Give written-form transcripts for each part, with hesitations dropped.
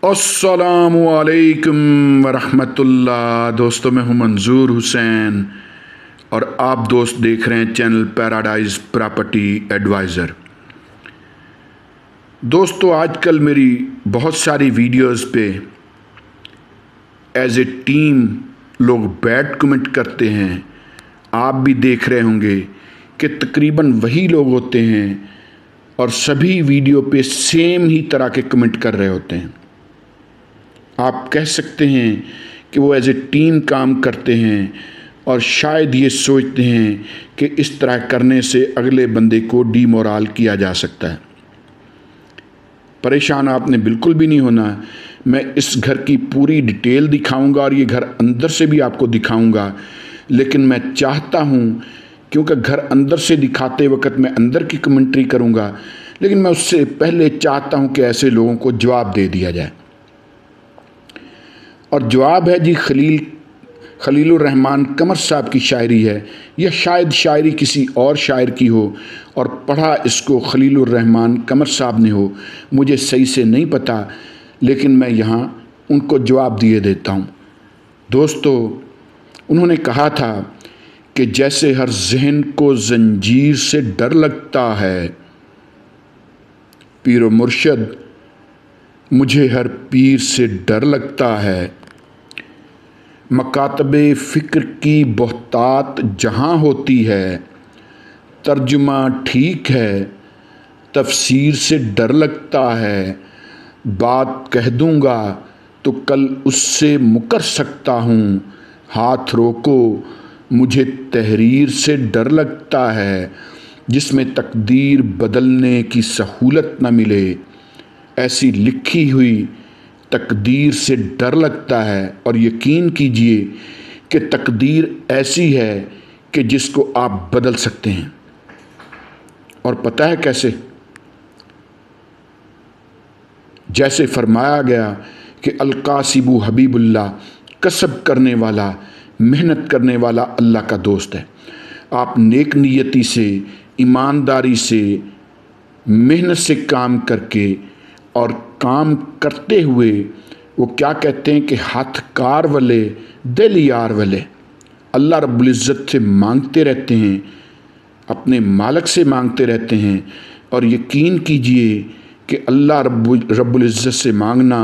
अस्सलामुअलैकुम वरहमतुल्लाह। दोस्तों, मैं हूं मंजूर हुसैन और आप दोस्त देख रहे हैं चैनल पैराडाइज प्रॉपर्टी एडवाइज़र। दोस्तों, आजकल मेरी बहुत सारी वीडियोस पे एज ए टीम लोग बैड कमेंट करते हैं। आप भी देख रहे होंगे कि तकरीबन वही लोग होते हैं और सभी वीडियो पे सेम ही तरह के कमेंट कर रहे होते हैं। आप कह सकते हैं कि वो एज ए टीम काम करते हैं और शायद ये सोचते हैं कि इस तरह करने से अगले बंदे को डीमोरल किया जा सकता है। परेशान आपने बिल्कुल भी नहीं होना। मैं इस घर की पूरी डिटेल दिखाऊंगा और ये घर अंदर से भी आपको दिखाऊंगा, लेकिन मैं चाहता हूँ, क्योंकि घर अंदर से दिखाते वक्त मैं अंदर की कमेंट्री करूँगा, लेकिन मैं उससे पहले चाहता हूँ कि ऐसे लोगों को जवाब दे दिया जाए। और जवाब है जी, खलीलुर रहमान कमर साहब की शायरी है। यह शायद शायरी किसी और शायर की हो और पढ़ा इसको खलीलुर रहमान कमर साहब ने हो, मुझे सही से नहीं पता, लेकिन मैं यहाँ उनको जवाब दिए देता हूँ। दोस्तों, उन्होंने कहा था कि जैसे हर जहन को जंजीर से डर लगता है, पीर व मुर्शद मुझे हर पीर से डर लगता है। मकातबे फ़िक्र की बहुतात जहाँ होती है, तर्जुमा ठीक है तफसीर से डर लगता है। बात कह दूँगा तो कल उससे मुकर सकता हूँ, हाथ रोको मुझे तहरीर से डर लगता है। जिसमें तकदीर बदलने की सहूलत न मिले, ऐसी लिखी हुई तकदीर से डर लगता है। और यकीन कीजिए कि तकदीर ऐसी है कि जिसको आप बदल सकते हैं। और पता है कैसे? जैसे फरमाया गया कि अलकासिबु हबीबुल्लाह, कसब करने वाला, मेहनत करने वाला अल्लाह का दोस्त है। आप नेक नियति से, ईमानदारी से, मेहनत से काम करके और काम करते हुए, वो क्या कहते हैं कि हाथ कार वाले दिल यार वाले, अल्लाह रब्बुल इज़्ज़त से मांगते रहते हैं, अपने मालिक से मांगते रहते हैं। और यकीन कीजिए कि अल्लाह रब्बुल इज़्ज़त से मांगना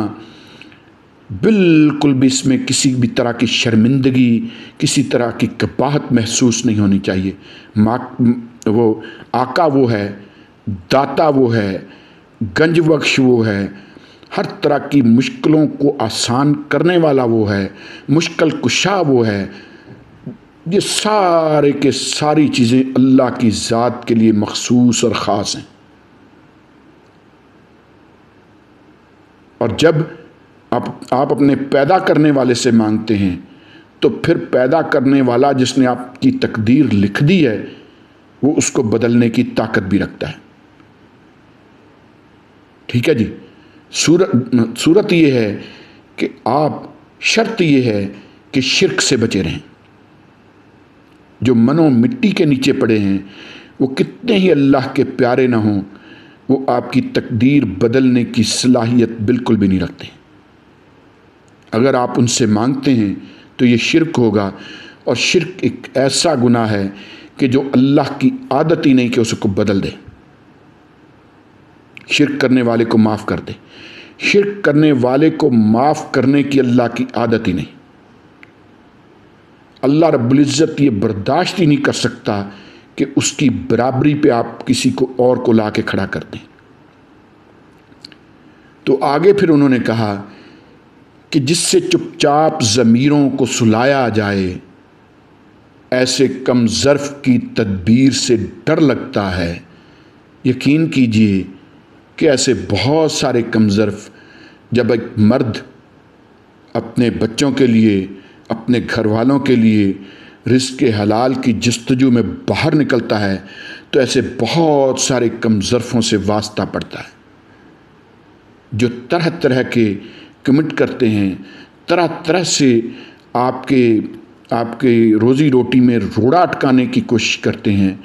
बिल्कुल भी इसमें किसी भी तरह की शर्मिंदगी, किसी तरह की कबाहत महसूस नहीं होनी चाहिए। वो आका वो है, दाता वो है, गंज बख्श वो है, हर तरह की मुश्किलों को आसान करने वाला वो है, मुश्किल कुशा वो है। ये सारे के सारी चीज़ें अल्लाह की ज़ात के लिए मखसूस और ख़ास हैं। और जब आप अपने पैदा करने वाले से मांगते हैं, तो फिर पैदा करने वाला जिसने आपकी तकदीर लिख दी है, वो उसको बदलने की ताकत भी रखता है। ठीक है जी। सूरत ये है कि आप, शर्त ये है कि शिर्क से बचे रहें। जो मनो मिट्टी के नीचे पड़े हैं, वो कितने ही अल्लाह के प्यारे ना हों, वो आपकी तकदीर बदलने की सलाहियत बिल्कुल भी नहीं रखते। अगर आप उनसे मांगते हैं तो ये शिर्क होगा। और शिर्क एक ऐसा गुनाह है कि जो अल्लाह की आदत ही नहीं कि उसको बदल दे। शिर्क करने वाले को माफ़ कर दे। शिर्क करने वाले को माफ़ करने की अल्लाह की आदत ही नहीं। अल्लाह रब्बुल इज़्ज़त ये बर्दाश्त ही नहीं कर सकता कि उसकी बराबरी पे आप किसी को और को ला के खड़ा कर दें। तो आगे फिर उन्होंने कहा कि जिससे चुपचाप ज़मीरों को सुलाया जाए, ऐसे कम ज़र्फ़ की तदबीर से डर लगता है। यकीन कीजिए कि ऐसे बहुत सारे कम ज़र्फ़, जब एक मर्द अपने बच्चों के लिए, अपने घर वालों के लिए रिज़्क़ हलाल की जस्तजू में बाहर निकलता है, तो ऐसे बहुत सारे कम ज़र्फ़ों से वास्ता पड़ता है, जो तरह तरह के कमेंट करते हैं, तरह तरह से आपके रोज़ी रोटी में रोड़ा अटकाने की कोशिश करते हैं,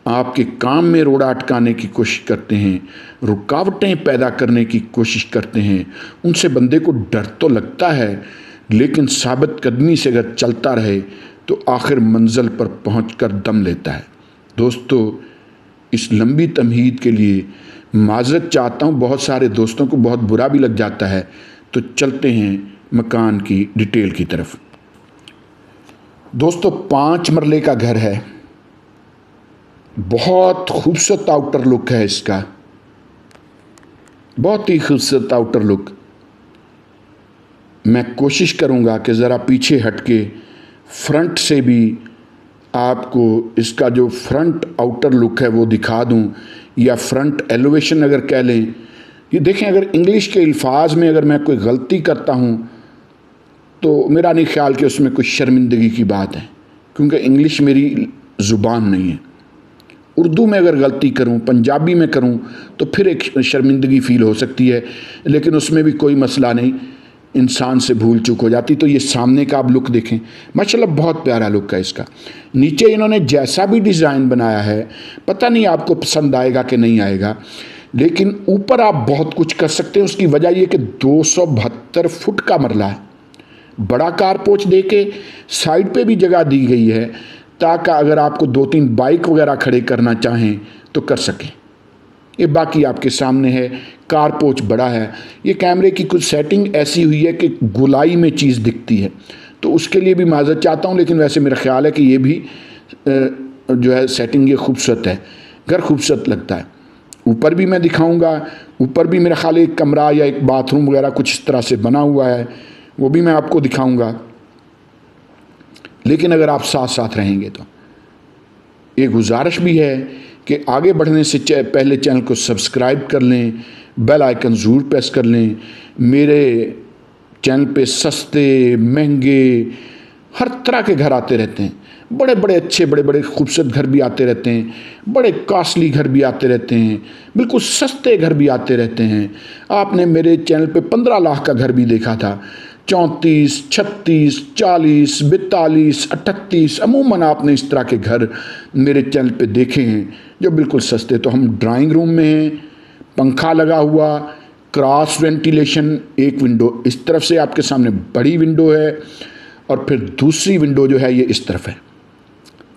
आपके काम में रोड़ा अटकाने की कोशिश करते हैं, रुकावटें पैदा करने की कोशिश करते हैं, उनसे बंदे को डर तो लगता है, लेकिन साबित कदमी से अगर चलता रहे तो आखिर मंजिल पर पहुंचकर दम लेता है। दोस्तों, इस लंबी तमहीद के लिए माजरत चाहता हूँ, बहुत सारे दोस्तों को बहुत बुरा भी लग जाता है। तो चलते हैं मकान की डिटेल की तरफ। दोस्तों, 5 मरले का घर है, बहुत खूबसूरत आउटर लुक है इसका, बहुत ही खूबसूरत आउटर लुक। मैं कोशिश करूंगा कि ज़रा पीछे हट के फ्रंट से भी आपको इसका जो फ्रंट आउटर लुक है वो दिखा दूं, या फ्रंट एलिवेशन अगर कह लें। ये देखें, अगर इंग्लिश के अल्फाज में अगर मैं कोई गलती करता हूं तो मेरा नहीं ख्याल कि उसमें कुछ शर्मिंदगी की बात है, क्योंकि इंग्लिश मेरी ज़ुबान नहीं है। उर्दू में अगर गलती करूं, पंजाबी में करूं तो फिर एक शर्मिंदगी फ़ील हो सकती है, लेकिन उसमें भी कोई मसला नहीं, इंसान से भूल चूक हो जाती। तो ये सामने का आप लुक देखें, माशाल्लाह बहुत प्यारा लुक है इसका। नीचे इन्होंने जैसा भी डिज़ाइन बनाया है, पता नहीं आपको पसंद आएगा कि नहीं आएगा, लेकिन ऊपर आप बहुत कुछ कर सकते हैं। उसकी वजह यह कि 272 फुट का मरला है, बड़ा कारपोच दे के साइड पे भी जगह दी गई है, ताकि अगर आपको 2-3 बाइक वगैरह खड़े करना चाहें तो कर सकें। ये बाकी आपके सामने है, कारपोच बड़ा है। ये कैमरे की कुछ सेटिंग ऐसी हुई है कि गोलाई में चीज़ दिखती है, तो उसके लिए भी माजरत चाहता हूँ, लेकिन वैसे मेरा ख्याल है कि ये भी जो है सेटिंग ये खूबसूरत है, घर खूबसूरत लगता है। ऊपर भी मैं दिखाऊंगा, ऊपर भी मेरा ख्याल एक कमरा या एक बाथरूम वगैरह कुछ इस तरह से बना हुआ है, वो भी मैं आपको दिखाऊंगा। लेकिन अगर आप साथ साथ रहेंगे तो एक गुजारिश भी है कि आगे बढ़ने से पहले चैनल को सब्सक्राइब कर लें, बेल आइकन ज़रूर प्रेस कर लें। मेरे चैनल पे सस्ते महंगे हर तरह के घर आते रहते हैं, बड़े बड़े अच्छे बड़े बड़े खूबसूरत घर भी आते रहते हैं, बड़े कॉस्टली घर भी आते रहते हैं, बिल्कुल सस्ते घर भी आते रहते हैं। आपने मेरे चैनल पे 15 लाख का घर भी देखा था, 34, 36, 40, 42, 38, अमूमन आपने इस तरह के घर मेरे चैनल पे देखे हैं जो बिल्कुल सस्ते। तो हम ड्राइंग रूम में हैं, पंखा लगा हुआ, क्रॉस वेंटिलेशन, एक विंडो इस तरफ से आपके सामने बड़ी विंडो है, और फिर दूसरी विंडो जो है ये इस तरफ है,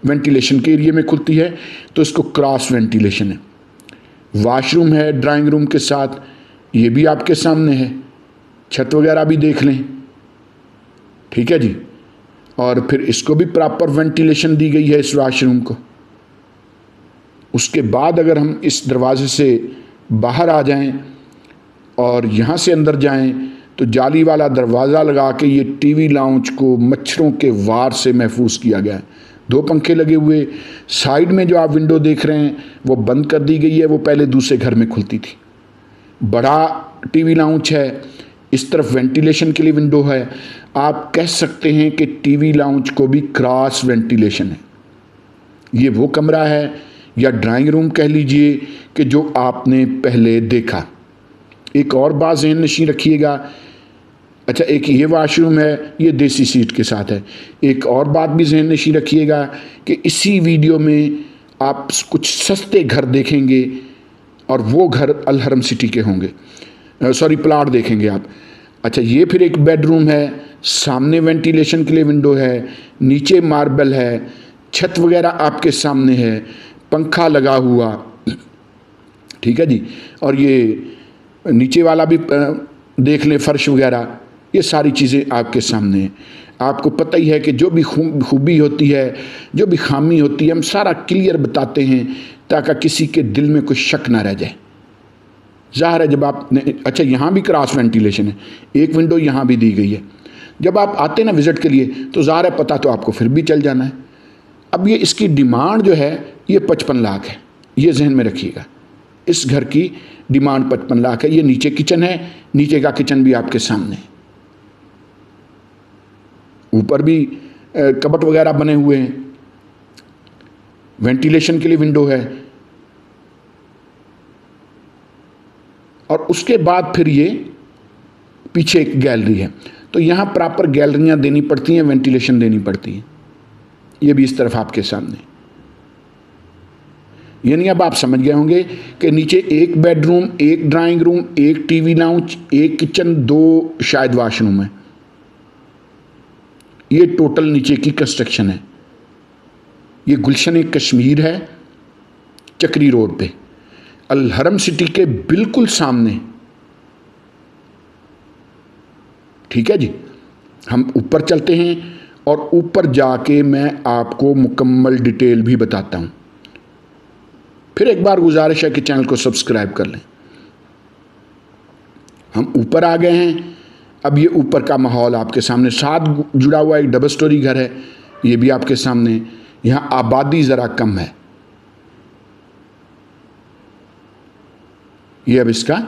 वेंटिलेशन के एरिया में खुलती है, तो इसको क्रॉस वेंटिलेशन है। वॉशरूम है ड्राइंग रूम के साथ, ये भी आपके सामने है, छत वगैरह भी देख लें, ठीक है जी। और फिर इसको भी प्रॉपर वेंटिलेशन दी गई है इस वॉशरूम को। उसके बाद अगर हम इस दरवाजे से बाहर आ जाएं और यहाँ से अंदर जाएं तो जाली वाला दरवाज़ा लगा के ये टीवी लाउंज को मच्छरों के वार से महफूज किया गया है। 2 पंखे लगे हुए, साइड में जो आप विंडो देख रहे हैं वो बंद कर दी गई है, वो पहले दूसरे घर में खुलती थी। बड़ा टीवी लाउंज है, इस तरफ वेंटिलेशन के लिए विंडो है। आप कह सकते हैं कि टीवी लाउंज को भी क्रॉस वेंटिलेशन है। ये वो कमरा है या ड्राइंग रूम कह लीजिए कि जो आपने पहले देखा। एक और बात ज़हन नशीं रखिएगा, अच्छा एक ये वॉशरूम है, ये देसी सीट के साथ है। एक और बात भी ज़हन नशीं रखिएगा कि इसी वीडियो में आप कुछ सस्ते घर देखेंगे और वो घर अल हरम सिटी के होंगे, सॉरी प्लाट देखेंगे आप। अच्छा, ये फिर एक बेडरूम है, सामने वेंटिलेशन के लिए विंडो है, नीचे मार्बल है, छत वगैरह आपके सामने है, पंखा लगा हुआ, ठीक है जी। और ये नीचे वाला भी देख लें, फर्श वगैरह, ये सारी चीज़ें आपके सामने हैं। आपको पता ही है कि जो भी खूबी होती है, जो भी खामी होती है, हम सारा क्लियर बताते हैं ताकि किसी के दिल में कोई शक ना रह जाए। ज़ाहिर है जब आपने, अच्छा यहाँ भी क्रॉस वेंटिलेशन है, एक विंडो यहाँ भी दी गई है। जब आप आते ना विज़िट के लिए तो ज़ाहिर है पता तो आपको फिर भी चल जाना है। अब ये इसकी डिमांड जो है ये 55 लाख है, ये जहन में रखिएगा। इस घर की डिमांड 55 लाख है। ये नीचे किचन है, नीचे का किचन भी आपके सामने है, ऊपर भी कबट वगैरह बने हुए हैं, वेंटिलेशन के लिए विंडो है। और उसके बाद फिर ये पीछे एक गैलरी है, तो यहाँ प्रॉपर गैलरियाँ देनी पड़ती हैं, वेंटिलेशन देनी पड़ती है। ये भी इस तरफ आपके सामने। यानी अब आप समझ गए होंगे कि नीचे एक बेडरूम, एक ड्राइंग रूम, एक टीवी लाउंज, एक किचन, 2 शायद वॉशरूम है। ये टोटल नीचे की कंस्ट्रक्शन है। ये गुलशन कश्मीर है, चक्री रोड पे, अल हरम सिटी के बिल्कुल सामने। ठीक है जी, हम ऊपर चलते हैं और ऊपर जाके मैं आपको मुकम्मल डिटेल भी बताता हूं। फिर एक बार गुजारिश है कि चैनल को सब्सक्राइब कर लें। हम ऊपर आ गए हैं। अब ये ऊपर का माहौल आपके सामने, साथ जुड़ा हुआ एक डबल स्टोरी घर है, ये भी आपके सामने। यहां आबादी ज़रा कम है। ये अब इसका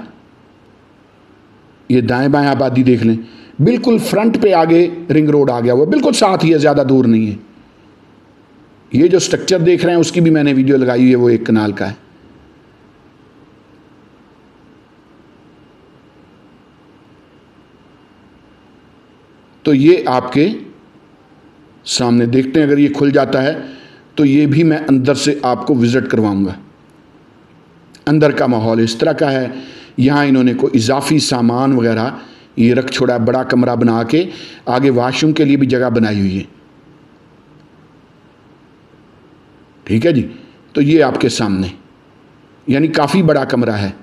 ये दाएं बाएं आबादी देख लें। बिल्कुल फ्रंट पे आगे रिंग रोड आ गया हुआ, बिल्कुल साथ ही है, ज़्यादा दूर नहीं है। ये जो स्ट्रक्चर देख रहे हैं उसकी भी मैंने वीडियो लगाई हुई है, वो 1 कनाल का है। तो ये आपके सामने देखते हैं। अगर ये खुल जाता है तो ये भी मैं अंदर से आपको विजिट करवाऊंगा। अंदर का माहौल इस तरह का है। यहाँ इन्होंने कोई इजाफी सामान वगैरह ये रख छोड़ा, बड़ा कमरा बना के आगे वॉशरूम के लिए भी जगह बनाई हुई है। ठीक है जी, तो ये आपके सामने यानी काफ़ी बड़ा कमरा है।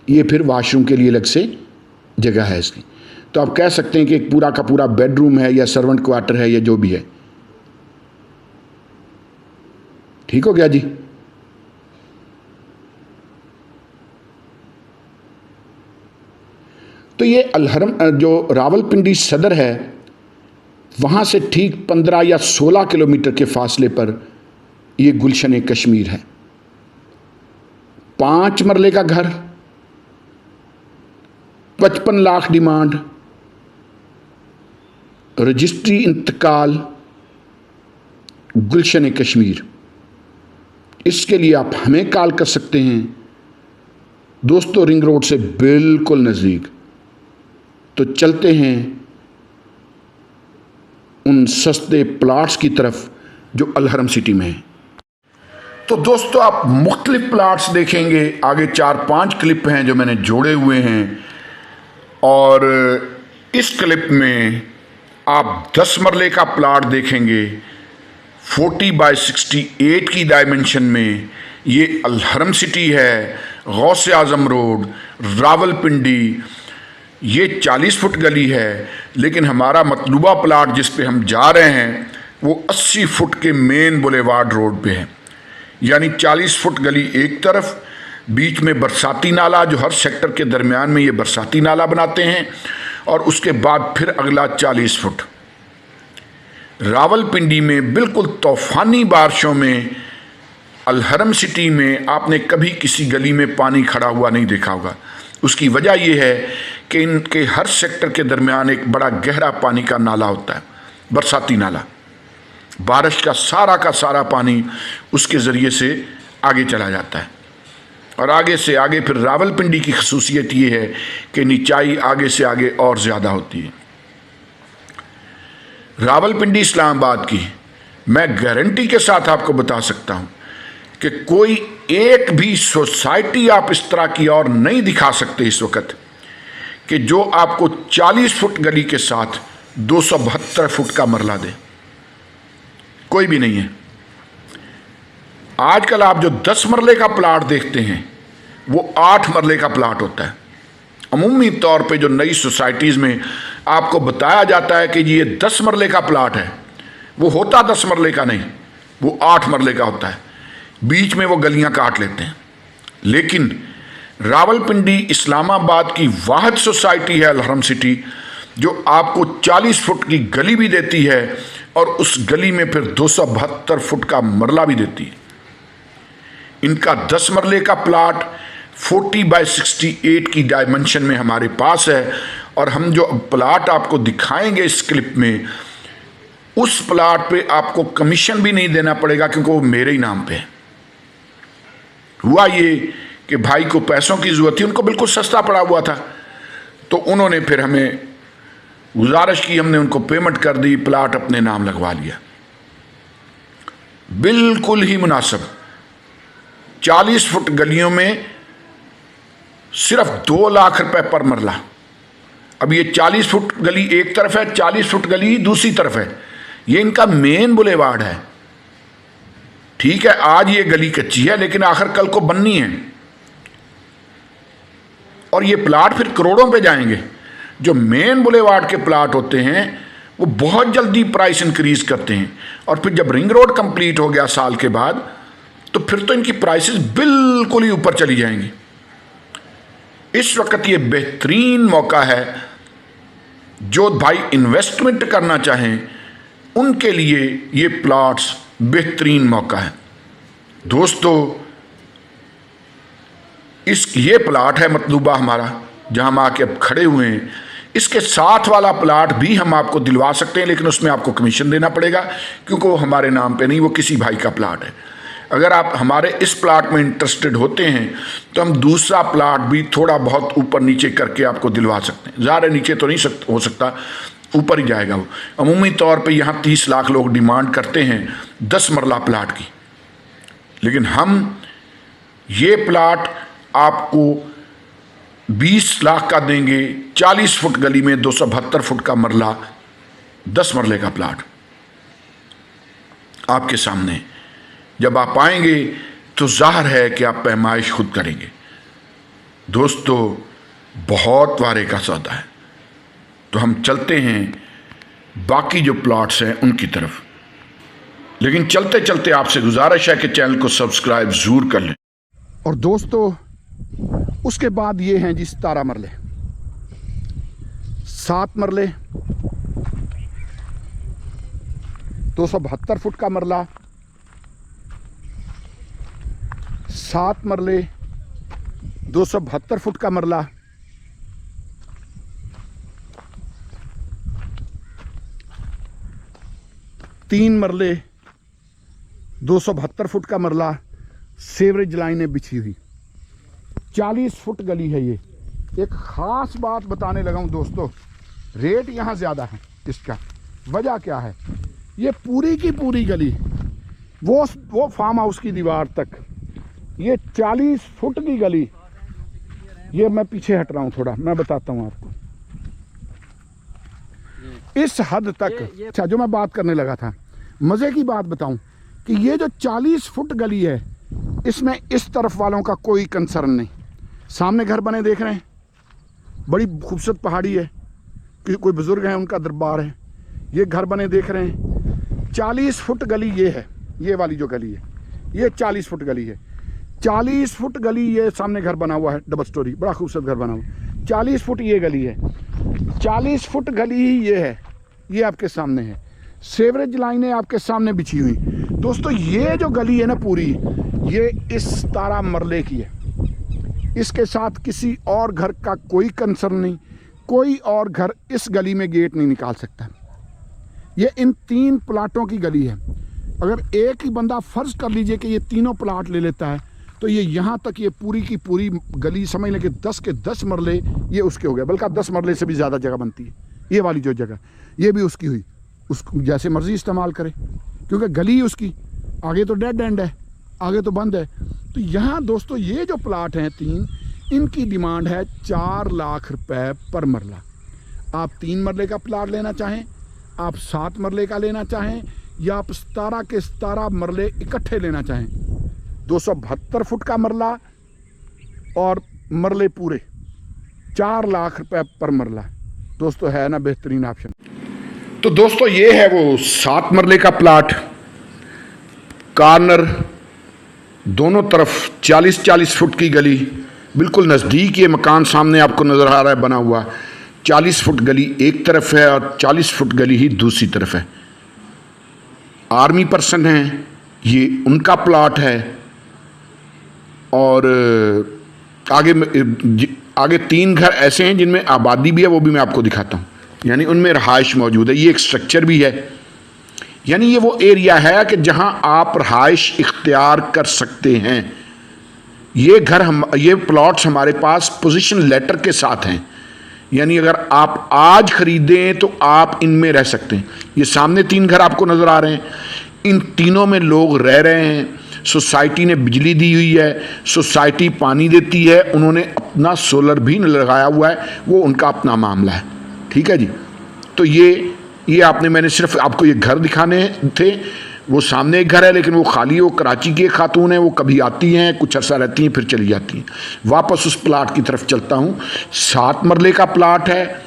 ये फिर वॉशरूम के लिए अलग से जगह है इसकी। तो आप कह सकते हैं कि एक पूरा का पूरा बेडरूम है या सर्वेंट क्वार्टर है या जो भी है। ठीक हो गया जी। तो ये अल हरम जो रावलपिंडी सदर है, वहां से ठीक 15 या 16 किलोमीटर के फासले पर ये गुलशन कश्मीर है। 5 मरले का घर, 55 लाख डिमांड, रजिस्ट्री इंतकाल, गुलशन कश्मीर। इसके लिए आप हमें कॉल कर सकते हैं दोस्तों, रिंग रोड से बिल्कुल नज़दीक। तो चलते हैं उन सस्ते प्लाट्स की तरफ जो अल हरम सिटी में है। तो दोस्तों आप मुख्तलिफ प्लाट्स देखेंगे। आगे 4-5 क्लिप हैं जो मैंने जोड़े हुए हैं, और इस क्लिप में आप 10 मरले का प्लाट देखेंगे 40 बाय 68 की डायमेंशन में। ये अल हरम सिटी है, गौसे आजम रोड, रावलपिंडी। ये 40 फुट गली है, लेकिन हमारा मतलूबा प्लाट जिस पे हम जा रहे हैं वो 80 फुट के मेन बुलेवार्ड रोड पे है। यानी 40 फुट गली एक तरफ, बीच में बरसाती नाला, जो हर सेक्टर के दरमियान में ये बरसाती नाला बनाते हैं, और उसके बाद फिर अगला 40 फुट। रावलपिंडी में बिल्कुल तूफानी बारिशों में, अल हरम सिटी में आपने कभी किसी गली में पानी खड़ा हुआ नहीं देखा होगा। उसकी वजह यह है कि इनके हर सेक्टर के दरमियान एक बड़ा गहरा पानी का नाला होता है, बरसाती नाला। बारिश का सारा पानी उसके ज़रिए से आगे चला जाता है, और आगे से आगे फिर रावलपिंडी की खसूसियत ये है कि निचाई आगे से आगे और ज़्यादा होती है। रावलपिंडी इस्लामाबाद की मैं गारंटी के साथ आपको बता सकता हूँ कि कोई एक भी सोसाइटी आप इस तरह की और नहीं दिखा सकते इस वक्त कि जो आपको 40 फुट गली के साथ 272 फुट का मरला दे। कोई भी नहीं है। आजकल आप जो 10 मरले का प्लाट देखते हैं वो 8 मरले का प्लाट होता है। अमूमी तौर पे जो नई सोसाइटीज़ में आपको बताया जाता है कि ये 10 मरले का प्लाट है, वो होता 10 मरले का नहीं, वो 8 मरले का होता है। बीच में वो गलियां काट लेते हैं। लेकिन रावलपिंडी इस्लामाबाद की वाहिद सोसाइटी है अल हरम सिटी, जो आपको 40 फुट की गली भी देती है और उस गली में फिर 272 फुट का मरला भी देती है। इनका 10 मरले का प्लाट 40 बाय 68 की डायमेंशन में हमारे पास है, और हम जो प्लाट आपको दिखाएंगे इस क्लिप में, उस प्लाट पे आपको कमीशन भी नहीं देना पड़ेगा क्योंकि वो मेरे ही नाम पे है। हुआ ये कि भाई को पैसों की ज़रूरत थी, उनको बिल्कुल सस्ता पड़ा हुआ था, तो उन्होंने फिर हमें गुजारिश की, हमने उनको पेमेंट कर दी, प्लाट अपने नाम लगवा लिया। बिल्कुल ही मुनासिब। 40 फुट गलियों में सिर्फ 2 लाख रुपए पर मरला। अब ये 40 फुट गली एक तरफ है, 40 फुट गली दूसरी तरफ है। ये इनका मेन बुलेवार्ड है। ठीक है, आज ये गली कच्ची है लेकिन आखिर कल को बननी है, और ये प्लाट फिर करोड़ों पे जाएंगे। जो मेन बुलेवार्ड के प्लाट होते हैं वो बहुत जल्दी प्राइस इंक्रीज करते हैं, और फिर जब रिंग रोड कंप्लीट हो गया साल के बाद, तो फिर तो इनकी प्राइसेस बिल्कुल ही ऊपर चली जाएंगी। इस वक्त ये बेहतरीन मौका है, जो भाई इन्वेस्टमेंट करना चाहें उनके लिए ये प्लॉट्स बेहतरीन मौका है। दोस्तों, ये प्लाट है मतलूबा हमारा, जहां हम आके अब खड़े हुए हैं। इसके साथ वाला प्लाट भी हम आपको दिलवा सकते हैं, लेकिन उसमें आपको कमीशन देना पड़ेगा, क्योंकि वो हमारे नाम पे नहीं, वो किसी भाई का प्लाट है। अगर आप हमारे इस प्लाट में इंटरेस्टेड होते हैं तो हम दूसरा प्लाट भी थोड़ा बहुत ऊपर नीचे करके आपको दिलवा सकते हैं। ज़्यादा नीचे तो नहीं हो सकता, ऊपर ही जाएगा वो। अमूमी तौर पे यहाँ 30 लाख लोग डिमांड करते हैं 10 मरला प्लाट की, लेकिन हम ये प्लाट आपको 20 लाख का देंगे। 40 फुट गली में 272 फुट का मरला, 10 मरले का प्लाट आपके सामने। जब आप आएंगे तो जाहिर है कि आप पैमाइश खुद करेंगे। दोस्तों, बहुत वारे का सौदा है। तो हम चलते हैं बाकी जो प्लॉट्स हैं उनकी तरफ, लेकिन चलते चलते आपसे गुजारिश है कि चैनल को सब्सक्राइब जरूर कर लें। और दोस्तों, उसके बाद ये हैं जी 17 मरले, 7 मरले, 272 फुट का मरला, 7 मरले, 272 फुट का मरला, 3 मरले, 272 फुट का मरला, सेवरेज लाइनें बिछी हुई। 40 फुट गली है ये। एक ख़ास बात बताने लगा हूँ दोस्तों, रेट यहाँ ज़्यादा है इसका। वजह क्या है? ये पूरी की पूरी गली, वो फार्म हाउस की दीवार तक, ये 40 फुट की गली। ये मैं पीछे हट रहा हूँ थोड़ा, मैं बताता हूँ आपको। इस हद तक, अच्छा, जो मैं बात करने लगा था, मज़े की बात बताऊँ कि ये जो 40 फुट गली है, इसमें इस तरफ वालों का कोई कंसर्न नहीं। सामने घर बने देख रहे हैं, बड़ी खूबसूरत पहाड़ी है, कि कोई बुज़ुर्ग हैं उनका दरबार है। ये घर बने देख रहे हैं। 40 फुट गली ये है, ये वाली जो गली है, ये 40 फुट गली है। 40 फुट गली, ये सामने घर बना हुआ है, डबल स्टोरी, बड़ा खूबसूरत घर बना हुआ। 40 फुट ये गली है, 40 फुट गली ही ये है, ये आपके सामने है। सेवरेज लाइनें आपके सामने बिछी हुई। दोस्तों, ये जो गली है ना पूरी, ये इस 17 मरले की है। इसके साथ किसी और घर का कोई कंसर्न नहीं, कोई और घर इस गली में गेट नहीं निकाल सकता। ये इन 3 प्लाटों की गली है। अगर एक ही बंदा फ़र्ज़ कर लीजिए कि ये तीनों प्लाट ले लेता है, तो ये यहाँ तक, ये पूरी की पूरी गली समझ लें कि 10 के 10 मरले ये उसके हो गए, बल्कि 10 मरले से भी ज़्यादा जगह बनती है। ये वाली जो जगह, ये भी उसकी हुई, उसको जैसे मर्ज़ी इस्तेमाल करे, क्योंकि गली उसकी, आगे तो डेड एंड है, आगे तो बंद है। तो यहाँ दोस्तों, ये जो प्लाट हैं 3, इनकी डिमांड है 4 लाख रुपए पर मरला। आप 3 मरले का प्लाट लेना चाहें, आप 7 मरले का लेना चाहें, या आप 17 के 17 मरले इकट्ठे लेना चाहें, 272 फुट का मरला और मरले पूरे, 4 लाख रुपए पर मरला। दोस्तों, है ना बेहतरीन ऑप्शन। तो दोस्तों, ये है वो 7 मरले का प्लाट, कॉर्नर, दोनों तरफ 40-40 फुट की गली, बिल्कुल नज़दीक ये मकान सामने आपको नज़र आ रहा है बना हुआ। 40 फुट गली एक तरफ है और 40 फुट गली ही दूसरी तरफ है। आर्मी पर्सन हैं, ये उनका प्लाट है। और आगे 3 घर ऐसे हैं जिनमें आबादी भी है, वो भी मैं आपको दिखाता हूँ। यानी उनमें रहाइश मौजूद है। ये एक स्ट्रक्चर भी है, यानी ये वो एरिया है कि जहाँ आप रहाइश इख्तियार कर सकते हैं। ये प्लॉट्स हमारे पास पोजीशन लेटर के साथ हैं, यानी अगर आप आज ख़रीदें तो आप इनमें रह सकते हैं। ये सामने 3 घर आपको नज़र आ रहे हैं, इन तीनों में लोग रह रहे हैं। सोसाइटी ने बिजली दी हुई है, सोसाइटी पानी देती है, उन्होंने अपना सोलर भी लगाया हुआ है, वो उनका अपना मामला है। ठीक है जी। तो ये आपने, मैंने सिर्फ आपको ये घर दिखाने थे। वो सामने एक घर है लेकिन वो खाली है, वो कराची की एक खातून है, वो कभी आती हैं, कुछ अर्सा रहती हैं, फिर चली जाती हैं। वापस उस प्लाट की तरफ चलता हूँ। 7 मरले का प्लाट है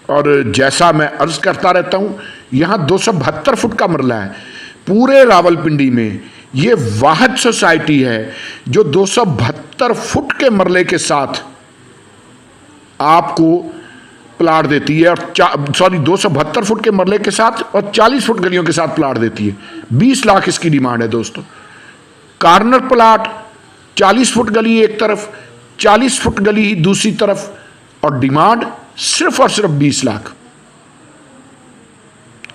और जैसा मैं अर्ज करता रहता हूँ, यहाँ 272 फुट का मरला है। पूरे रावलपिंडी में ये वाहिद सोसाइटी है जो 272 फुट के मरले के साथ आपको प्लाट देती है, और 272 फुट के मरले के साथ और 40 फुट गलियों के साथ प्लाट देती है। 20 लाख इसकी डिमांड है दोस्तों। कार्नर प्लाट, 40 फुट गली एक तरफ, 40 फुट गली ही दूसरी तरफ, और डिमांड सिर्फ और सिर्फ 20 लाख।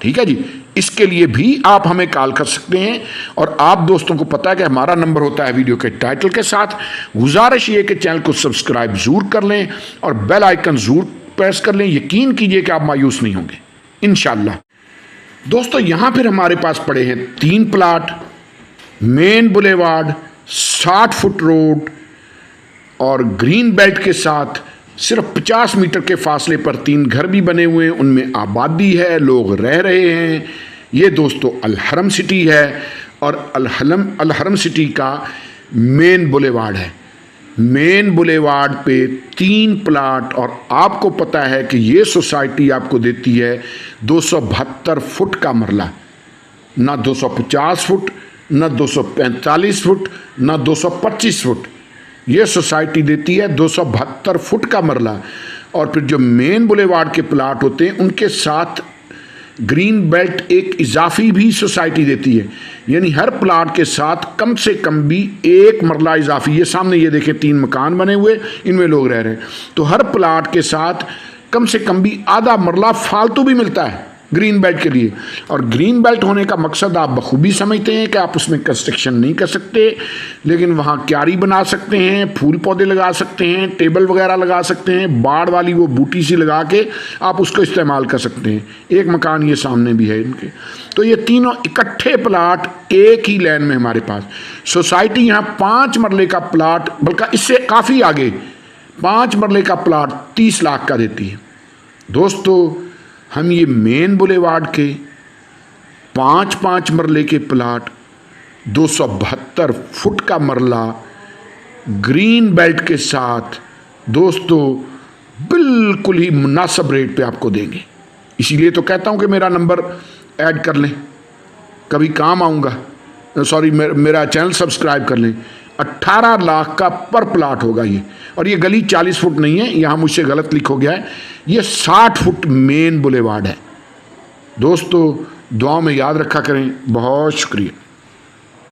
ठीक है जी। इसके लिए भी आप हमें कॉल कर सकते हैं, और आप दोस्तों को पता है कि हमारा नंबर होता है वीडियो के टाइटल के साथ। गुजारिश ये कि चैनल को सब्सक्राइब जरूर कर लें और बेल आइकन जरूर प्रेस कर लें। यकीन कीजिए कि आप मायूस नहीं होंगे इंशाल्लाह। दोस्तों यहां फिर हमारे पास पड़े हैं 3 plot, main boulevard, 60 foot road और ग्रीन बेल्ट के साथ सिर्फ 50 मीटर के फासले पर 3 घर भी बने हुए हैं, उनमें आबादी है, लोग रह रहे हैं। ये दोस्तों अल हरम सिटी है और अल हरम सिटी का मेन बुलेवार्ड है। मेन बुलेवार्ड पे 3 प्लाट, और आपको पता है कि ये सोसाइटी आपको देती है 272 फुट का मरला, ना 250 फुट, ना 245 फुट, ना 225 फुट। ये सोसाइटी देती है 272 फुट का मरला। और फिर जो मेन बुलेवार्ड के प्लाट होते हैं उनके साथ ग्रीन बेल्ट एक इजाफी भी सोसाइटी देती है, यानी हर प्लाट के साथ कम से कम भी एक मरला इजाफी। ये सामने ये देखें 3 मकान बने हुए, इनमें लोग रह रहे हैं, तो हर प्लाट के साथ कम से कम भी आधा मरला फालतू भी मिलता है ग्रीन बेल्ट के लिए। और ग्रीन बेल्ट होने का मकसद आप बखूबी समझते हैं कि आप उसमें कंस्ट्रक्शन नहीं कर सकते, लेकिन वहाँ क्यारी बना सकते हैं, फूल पौधे लगा सकते हैं, टेबल वगैरह लगा सकते हैं, बाड़ वाली वो बूटी सी लगा के आप उसको इस्तेमाल कर सकते हैं। एक मकान ये सामने भी है इनके। तो ये तीनों इकट्ठे प्लाट एक ही लाइन में हमारे पास। सोसाइटी यहाँ 5 मरले का प्लाट, बल्कि इससे काफ़ी आगे 5 मरले का प्लाट 30 लाख का देती है। दोस्तों हम ये मेन बुलेवार्ड के 5-5 मरले के प्लाट, 272 फुट का मरला ग्रीन बेल्ट के साथ दोस्तों बिल्कुल ही मुनासिब रेट पे आपको देंगे। इसीलिए तो कहता हूँ कि मेरा नंबर ऐड कर लें, कभी काम आऊँगा। सॉरी, मेरा चैनल सब्सक्राइब कर लें। 18 लाख का पर प्लाट होगा ये, और ये गली 40 फुट नहीं है, यहाँ मुझसे गलत लिखा गया है, ये 60 फुट मेन बुलेवार्ड है। दोस्तों दुआ में याद रखा करें। बहुत शुक्रिया।